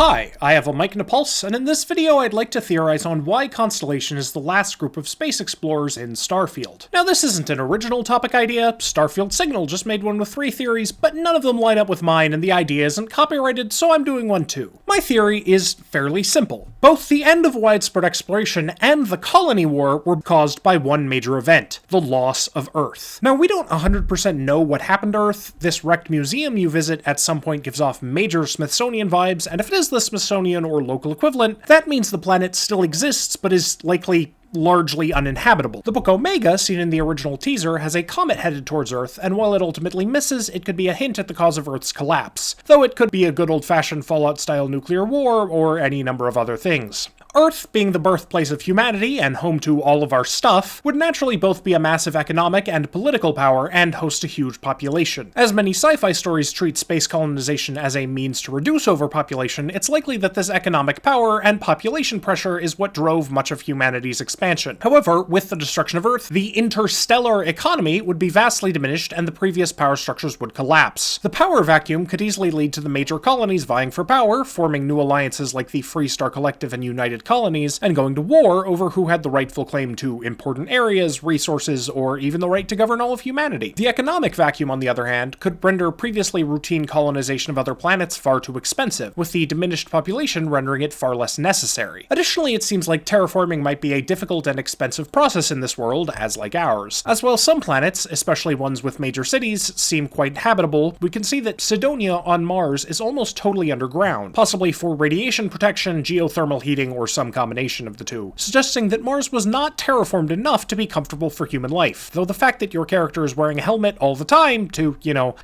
Hi, I have a mic and a pulse, and in this video I'd like to theorize on why Constellation is the last group of space explorers in Starfield. Now this isn't an original topic idea, Starfield Signal just made one with 3 theories, but none of them line up with mine and the idea isn't copyrighted, so I'm doing one too. My theory is fairly simple. Both the end of widespread exploration and the colony war were caused by one major event, the loss of Earth. Now we don't 100% know what happened to Earth. This wrecked museum you visit at some point gives off major Smithsonian vibes, and if it is the Smithsonian or local equivalent, that means the planet still exists but is likely largely uninhabitable. The book Omega, seen in the original teaser, has a comet headed towards Earth, and while it ultimately misses, it could be a hint at the cause of Earth's collapse, though it could be a good old-fashioned Fallout-style nuclear war, or any number of other things. Earth, being the birthplace of humanity and home to all of our stuff, would naturally both be a massive economic and political power and host a huge population. As many sci-fi stories treat space colonization as a means to reduce overpopulation, it's likely that this economic power and population pressure is what drove much of humanity's expansion. However, with the destruction of Earth, the interstellar economy would be vastly diminished and the previous power structures would collapse. The power vacuum could easily lead to the major colonies vying for power, forming new alliances like the Free Star Collective and United Colonies, and going to war over who had the rightful claim to important areas, resources, or even the right to govern all of humanity. The economic vacuum, on the other hand, could render previously routine colonization of other planets far too expensive, with the diminished population rendering it far less necessary. Additionally, it seems like terraforming might be a difficult and expensive process in this world, as like ours. As while some planets, especially ones with major cities, seem quite habitable, we can see that Cydonia on Mars is almost totally underground, possibly for radiation protection, geothermal heating, or some combination of the two, suggesting that Mars was not terraformed enough to be comfortable for human life, though the fact that your character is wearing a helmet all the time to,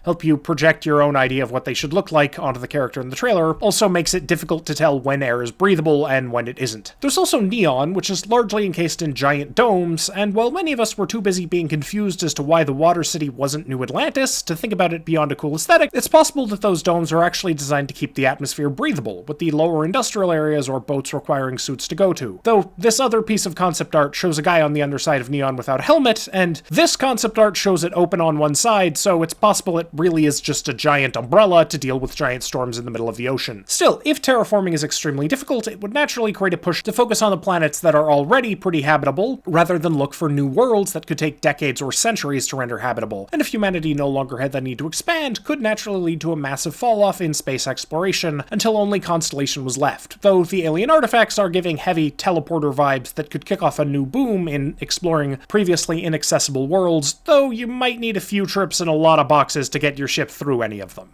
help you project your own idea of what they should look like onto the character in the trailer also makes it difficult to tell when air is breathable and when it isn't. There's also Neon, which is largely encased in giant domes, and while many of us were too busy being confused as to why the water city wasn't New Atlantis to think about it beyond a cool aesthetic, it's possible that those domes are actually designed to keep the atmosphere breathable, with the lower industrial areas or boats requiring suits to go to. Though this other piece of concept art shows a guy on the underside of Neon without a helmet, and this concept art shows it open on one side, so it's possible it really is just a giant umbrella to deal with giant storms in the middle of the ocean. Still, if terraforming is extremely difficult, it would naturally create a push to focus on the planets that are already pretty habitable, rather than look for new worlds that could take decades or centuries to render habitable. And if humanity no longer had the need to expand, could naturally lead to a massive fall-off in space exploration, until only Constellation was left, though the alien artifacts are giving heavy teleporter vibes that could kick off a new boom in exploring previously inaccessible worlds, though you might need a few trips and a lot of boxes to get your ship through any of them.